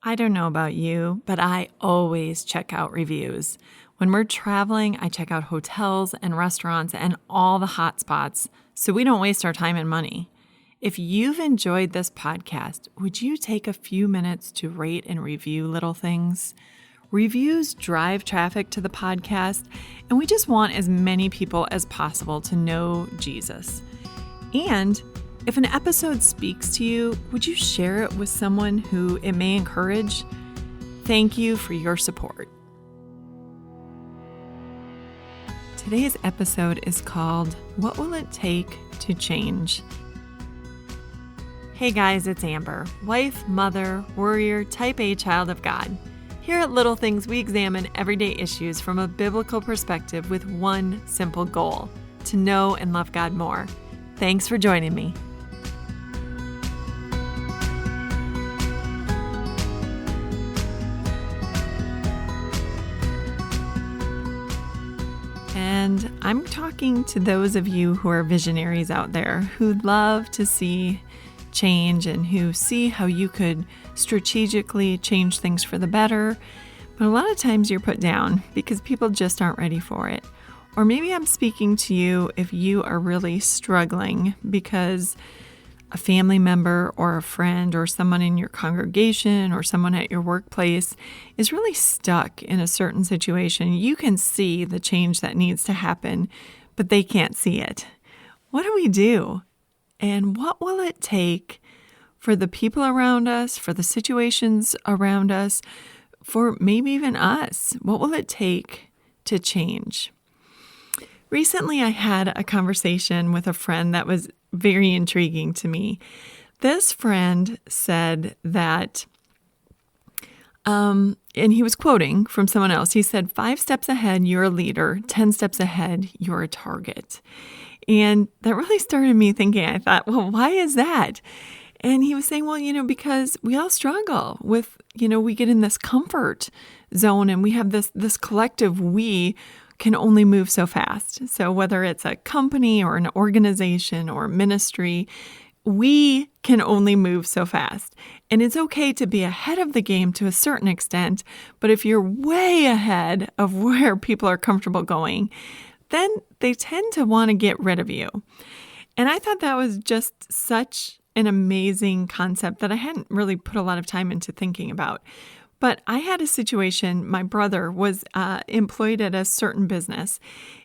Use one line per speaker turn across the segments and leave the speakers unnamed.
I don't know about you, but I always check out reviews. When we're traveling, I check out hotels and restaurants and all the hot spots so we don't waste our time and money. If you've enjoyed this podcast, would you take a few minutes to rate and review Little Things? Reviews drive traffic to the podcast, and we just want as many people as possible to know Jesus. And if an episode speaks to you, would you share it with someone who it may encourage? Thank you for your support. Today's episode is called, What Will It Take to Change? Hey guys, it's Amber, wife, mother, warrior, type A child of God. Here at Little Things, we examine everyday issues from a biblical perspective with one simple goal, to know and love God more. Thanks for joining me. And I'm talking to those of you who are visionaries out there who love to see change and who see how you could strategically change things for the better. But a lot of times you're put down because people just aren't ready for it. Or maybe I'm speaking to you if you are really struggling because a family member or a friend or someone in your congregation or someone at your workplace is really stuck in a certain situation. You can see the change that needs to happen, but they can't see it. What do we do? And what will it take for the people around us, for the situations around us, for maybe even us? What will it take to change? Recently, I had a conversation with a friend that was very intriguing to me. This friend said that, and he was quoting from someone else. He said, 5 steps ahead, you're a leader. 10 steps ahead, you're a target. And that really started me thinking. I thought, well, why is that? And he was saying, well, because we all struggle with, we get in this comfort zone and we have this collective we can only move so fast. So whether it's a company or an organization or ministry, we can only move so fast. And it's okay to be ahead of the game to a certain extent, but if you're way ahead of where people are comfortable going, then they tend to want to get rid of you. And I thought that was just such an amazing concept that I hadn't really put a lot of time into thinking about. But I had a situation, my brother was employed at a certain business,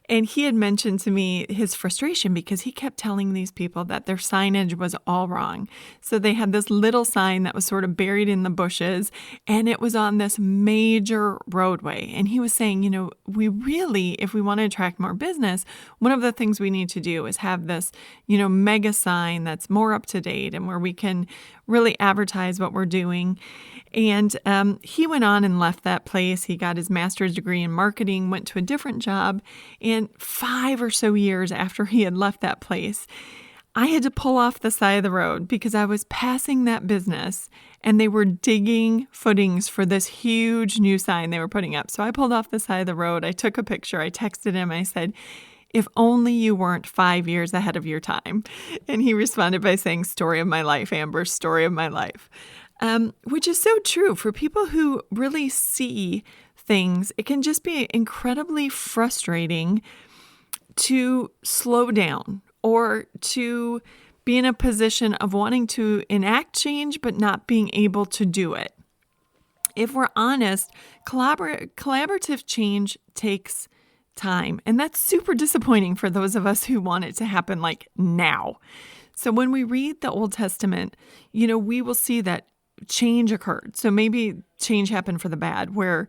and he had mentioned to me his frustration because he kept telling these people that their signage was all wrong. So they had this little sign that was sort of buried in the bushes, and it was on this major roadway. And he was saying, we really, if we want to attract more business, one of the things we need to do is have this, mega sign that's more up to date and where we can really advertise what we're doing. And he went on and left that place. He got his master's degree in marketing, went to a different job. And 5 or so years after he had left that place, I had to pull off the side of the road because I was passing that business and they were digging footings for this huge new sign they were putting up. So I pulled off the side of the road. I took a picture. I texted him. I said, if only you weren't 5 years ahead of your time. And he responded by saying, story of my life, Amber, story of my life. Which is so true for people who really see things. It can just be incredibly frustrating to slow down or to be in a position of wanting to enact change but not being able to do it. If we're honest, collaborative change takes time, and that's super disappointing for those of us who want it to happen like now. So when we read the Old Testament, we will see that change occurred. So maybe change happened for the bad, where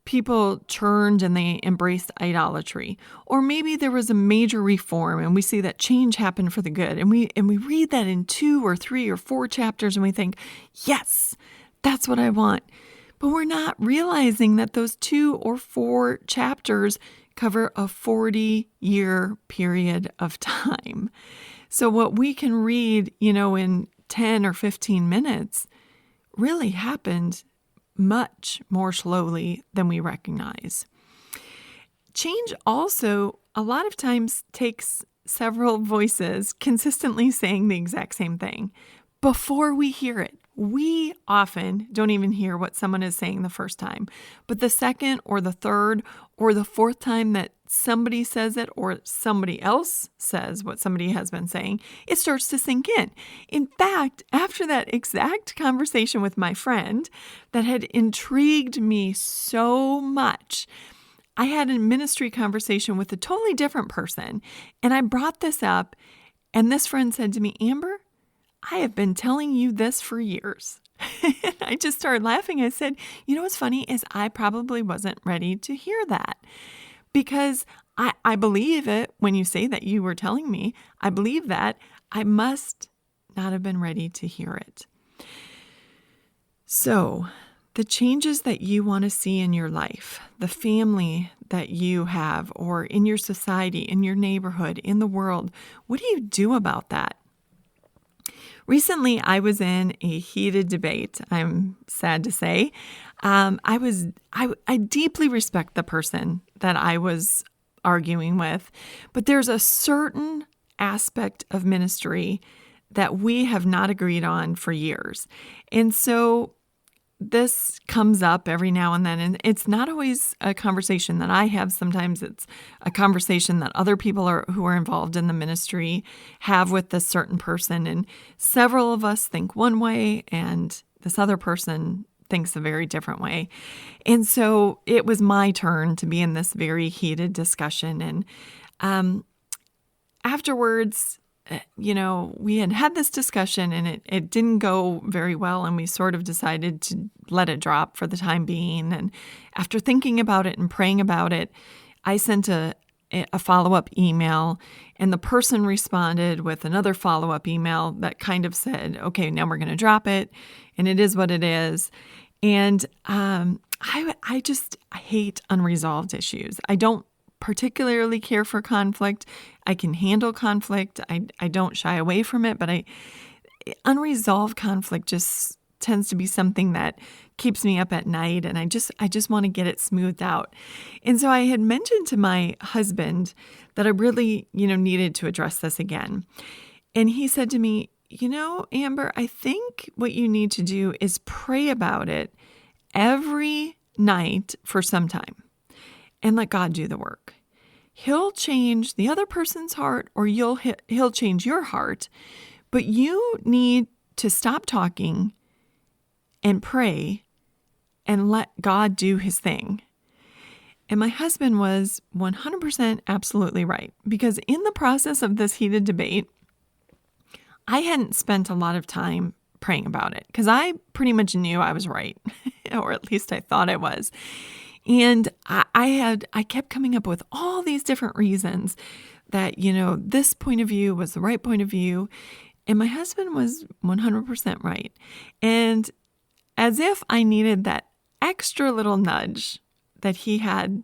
people turned and they embraced idolatry. Or maybe there was a major reform and we see that change happened for the good. And we read that in 2 or 3 or 4 chapters and we think, yes, that's what I want. But we're not realizing that those 2 or 4 chapters cover a 40-year period of time. So what we can read, in 10 or 15 minutes really happened much more slowly than we recognize. Change also a lot of times takes several voices consistently saying the exact same thing before we hear it, We often don't even hear what someone is saying the first time, but the second or the third or the fourth time that somebody says it or somebody else says what somebody has been saying, it starts to sink in. In fact, after that exact conversation with my friend that had intrigued me so much, I had a ministry conversation with a totally different person, and I brought this up, and this friend said to me, Amber, I have been telling you this for years. I just started laughing. I said, you know what's funny is I probably wasn't ready to hear that because I believe it when you say that you were telling me. I believe that. I must not have been ready to hear it. So the changes that you want to see in your life, the family that you have, or in your society, in your neighborhood, in the world, what do you do about that? Recently, I was in a heated debate, I'm sad to say. I deeply respect the person that I was arguing with, but there's a certain aspect of ministry that we have not agreed on for years. And so this comes up every now and then, and it's not always a conversation that I have. Sometimes it's a conversation that other people who are involved in the ministry have with this certain person, and several of us think one way, and this other person thinks a very different way. And so it was my turn to be in this very heated discussion, and afterwards, we had this discussion and it didn't go very well, and we sort of decided to let it drop for the time being. And after thinking about it and praying about it, I sent a follow-up email, and the person responded with another follow-up email that kind of said, okay, now we're going to drop it, and it is what it is. And I hate unresolved issues. I don't particularly care for conflict. I can handle conflict. I don't shy away from it, but unresolved conflict just tends to be something that keeps me up at night, and I just want to get it smoothed out. And so I had mentioned to my husband that I really, needed to address this again. And he said to me, Amber, I think what you need to do is pray about it every night for some time and let God do the work. He'll change the other person's heart, or he'll change your heart, but you need to stop talking and pray and let God do his thing. And my husband was 100% absolutely right, because in the process of this heated debate, I hadn't spent a lot of time praying about it because I pretty much knew I was right, or at least I thought I was. And I kept coming up with all these different reasons that, this point of view was the right point of view. And my husband was 100% right. And as if I needed that extra little nudge that he had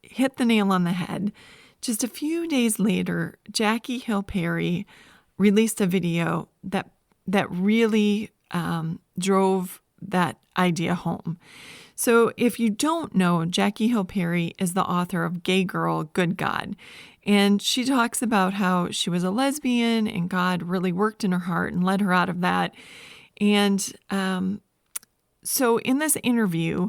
hit the nail on the head, just a few days later, Jackie Hill Perry released a video that really drove that idea home. So if you don't know, Jackie Hill Perry is the author of Gay Girl, Good God. And she talks about how she was a lesbian and God really worked in her heart and led her out of that. And so in this interview,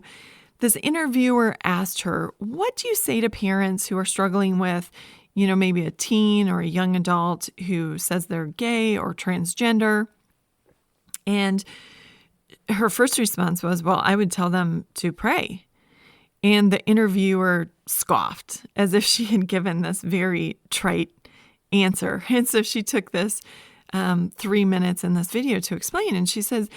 this interviewer asked her, what do you say to parents who are struggling with, maybe a teen or a young adult who says they're gay or transgender? And her first response was, well, I would tell them to pray. And the interviewer scoffed as if she had given this very trite answer. And so she took this 3 minutes in this video to explain. And she says,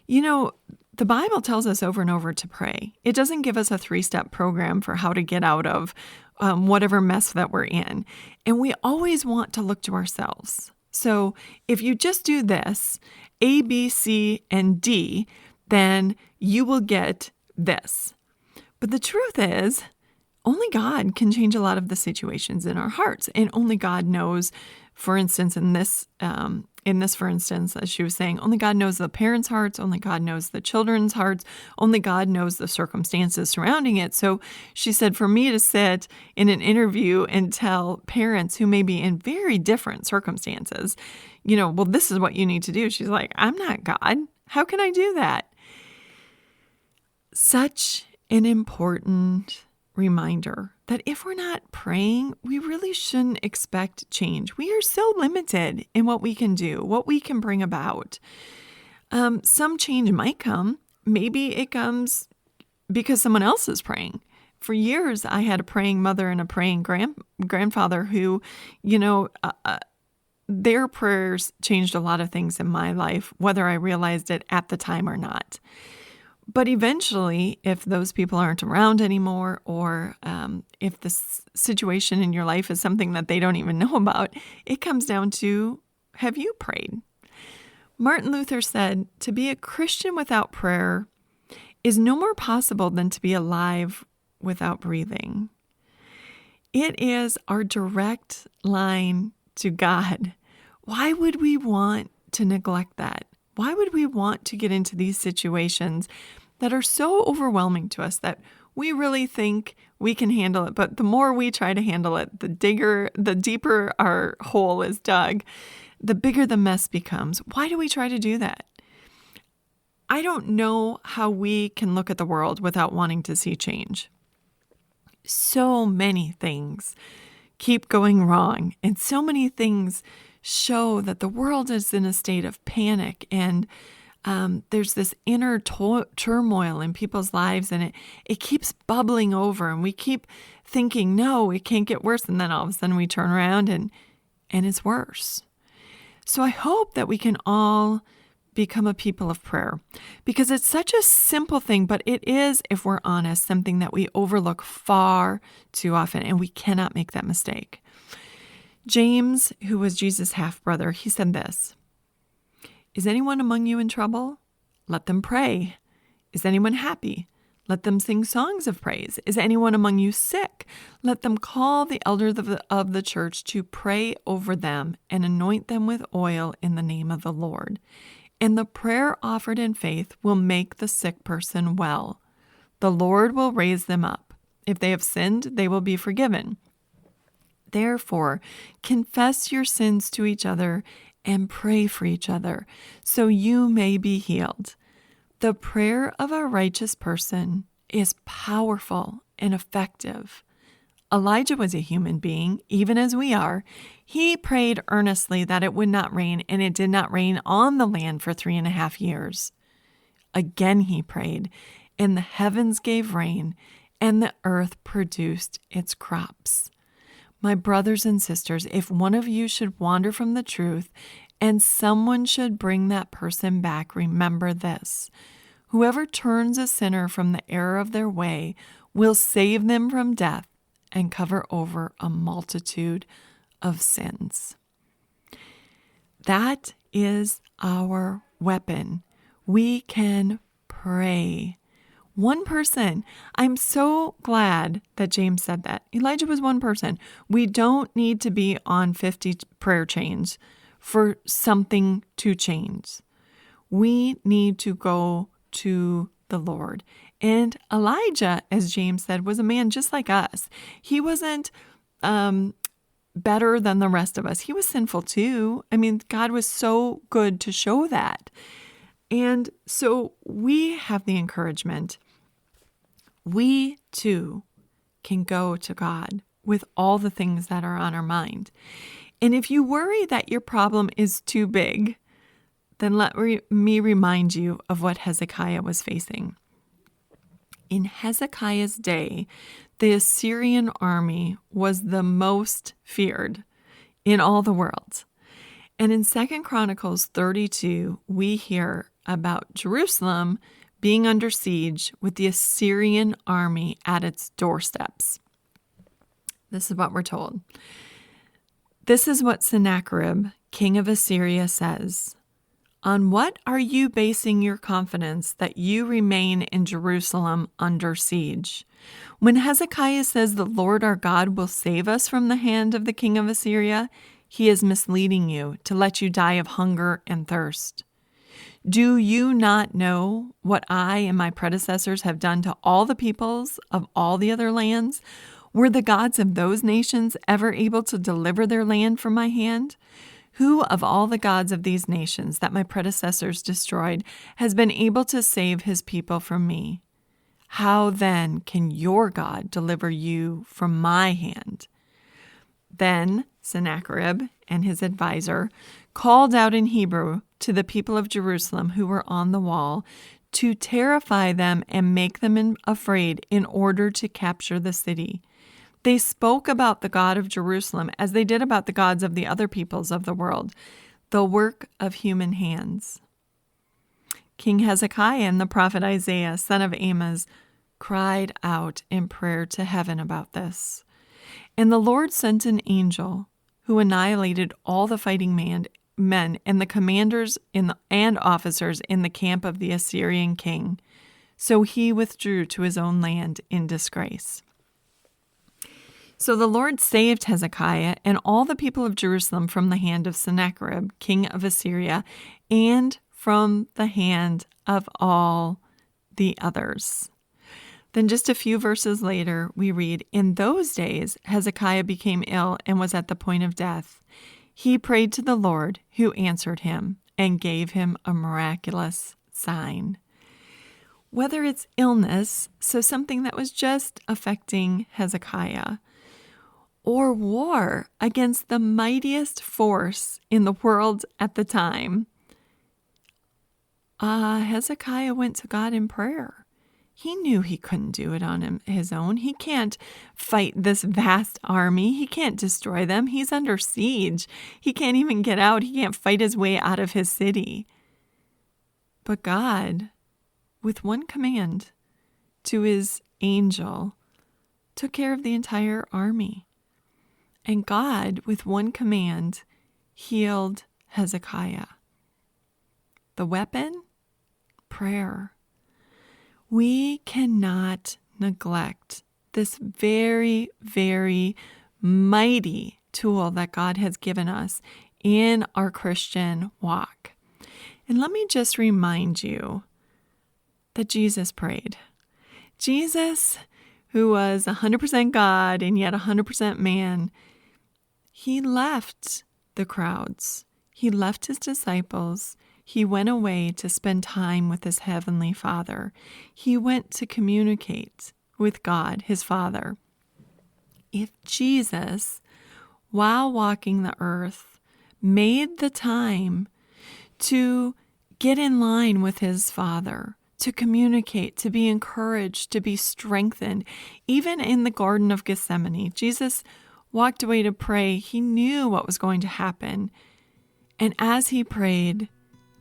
the Bible tells us over and over to pray. It doesn't give us a 3-step program for how to get out of whatever mess that we're in. And we always want to look to ourselves. So if you just do this, A, B, C, and D, then you will get this. But the truth is, only God can change a lot of the situations in our hearts. And only God knows, for instance, in this, for instance, as she was saying, only God knows the parents' hearts, only God knows the children's hearts, only God knows the circumstances surrounding it. So she said, for me to sit in an interview and tell parents who may be in very different circumstances, well, this is what you need to do. She's like, I'm not God. How can I do that? Such an important reminder that if we're not praying, we really shouldn't expect change. We are so limited in what we can do, what we can bring about. Some change might come. Maybe it comes because someone else is praying. For years, I had a praying mother and a praying grandfather who, their prayers changed a lot of things in my life, whether I realized it at the time or not. But eventually, if those people aren't around anymore, or if the situation in your life is something that they don't even know about, it comes down to, have you prayed? Martin Luther said, to be a Christian without prayer is no more possible than to be alive without breathing. It is our direct line to God. Why would we want to neglect that? Why would we want to get into these situations that are so overwhelming to us that we really think we can handle it? But the more we try to handle it, the deeper our hole is dug, the bigger the mess becomes. Why do we try to do that? I don't know how we can look at the world without wanting to see change. So many things keep going wrong, and so many things show that the world is in a state of panic, and there's this inner turmoil in people's lives, and it keeps bubbling over, and we keep thinking, no, it can't get worse, and then all of a sudden we turn around and it's worse. So I hope that we can all become a people of prayer, because it's such a simple thing, but it is, if we're honest, something that we overlook far too often, and we cannot make that mistake. James, who was Jesus' half-brother, he said this, "Is anyone among you in trouble? Let them pray. Is anyone happy? Let them sing songs of praise. Is anyone among you sick? Let them call the elders of the church to pray over them and anoint them with oil in the name of the Lord. And the prayer offered in faith will make the sick person well. The Lord will raise them up. If they have sinned, they will be forgiven. Therefore, confess your sins to each other and pray for each other, so you may be healed. The prayer of a righteous person is powerful and effective." Elijah was a human being, even as we are. He prayed earnestly that it would not rain, and it did not rain on the land for 3.5 years. Again he prayed, and the heavens gave rain, and the earth produced its crops. My brothers and sisters, if one of you should wander from the truth, and someone should bring that person back, remember this: whoever turns a sinner from the error of their way will save them from death and cover over a multitude of sins. That is our weapon. We can pray. One person. I'm so glad that James said that. Elijah was one person. We don't need to be on 50 prayer chains for something to change. We need to go to the Lord. And Elijah, as James said, was a man just like us. He wasn't better than the rest of us. He was sinful too. I mean, God was so good to show that. And so we have the encouragement. We too can go to God with all the things that are on our mind. And if you worry that your problem is too big, then let me remind you of what Hezekiah was facing. In Hezekiah's day, the Assyrian army was the most feared in all the world. And in 2 Chronicles 32, we hear about Jerusalem being under siege with the Assyrian army at its doorsteps. This is what we're told. This is what Sennacherib, king of Assyria, says: "On what are you basing your confidence that you remain in Jerusalem under siege? When Hezekiah says the Lord our God will save us from the hand of the king of Assyria, he is misleading you to let you die of hunger and thirst. Do you not know what I and my predecessors have done to all the peoples of all the other lands? Were the gods of those nations ever able to deliver their land from my hand? Who of all the gods of these nations that my predecessors destroyed has been able to save his people from me? How then can your God deliver you from my hand?" Then Sennacherib and his advisor called out in Hebrew to the people of Jerusalem who were on the wall to terrify them and make them afraid in order to capture the city. They spoke about the God of Jerusalem as they did about the gods of the other peoples of the world, the work of human hands. King Hezekiah and the prophet Isaiah, son of Amoz, cried out in prayer to heaven about this. And the Lord sent an angel who annihilated all the fighting men and the commanders and officers in the camp of the Assyrian king. So he withdrew to his own land in disgrace. So the Lord saved Hezekiah and all the people of Jerusalem from the hand of Sennacherib, king of Assyria, and from the hand of all the others. Then just a few verses later, we read, "In those days, Hezekiah became ill and was at the point of death. He prayed to the Lord, who answered him and gave him a miraculous sign." Whether it's illness, so something that was just affecting Hezekiah, or war against the mightiest force in the world at the time, Hezekiah went to God in prayer. He knew he couldn't do it on his own. He can't fight this vast army. He can't destroy them. He's under siege. He can't even get out. He can't fight his way out of his city. But God, with one command to his angel, took care of the entire army. And God, with one command, healed Hezekiah. The weapon? Prayer. We cannot neglect this very, very mighty tool that God has given us in our Christian walk. And let me just remind you that Jesus prayed. Jesus, who was 100% God and yet 100% man, he left the crowds. He left his disciples. He went away to spend time with his heavenly Father. He went to communicate with God, his Father. If Jesus, while walking the earth, made the time to get in line with his Father, to communicate, to be encouraged, to be strengthened, even in the Garden of Gethsemane, Jesus walked away to pray. He knew what was going to happen. And as he prayed,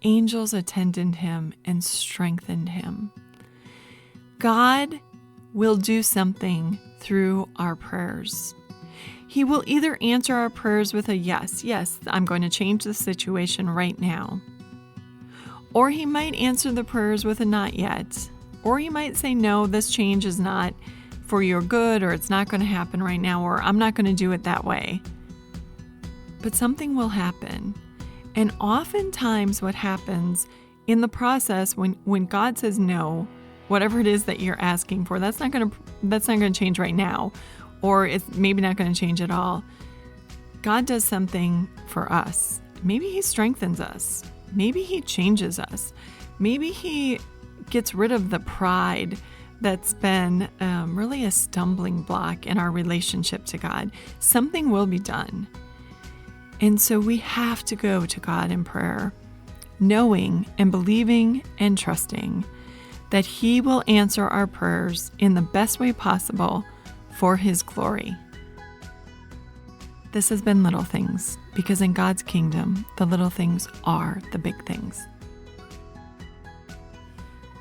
angels attended him and strengthened him. God will do something through our prayers. He will either answer our prayers with a yes, I'm going to change the situation right now. Or he might answer the prayers with a not yet. Or he might say, no, this change is not for your good, or it's not going to happen right now, or I'm not going to do it that way. But something will happen. And oftentimes what happens in the process when God says no, whatever it is that you're asking for, that's not going to change right now, or it's maybe not going to change at all. God does something for us. Maybe he strengthens us. Maybe he changes us. Maybe he gets rid of the pride that's been really a stumbling block in our relationship to God. Something will be done. And so we have to go to God in prayer, knowing and believing and trusting that he will answer our prayers in the best way possible for his glory. This has been Little Things, because in God's kingdom, the little things are the big things.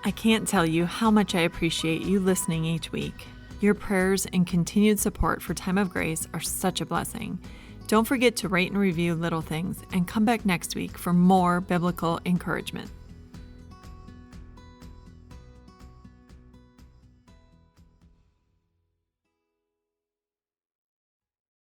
I can't tell you how much I appreciate you listening each week. Your prayers and continued support for Time of Grace are such a blessing. Don't forget to rate and review Little Things and come back next week for more biblical encouragement.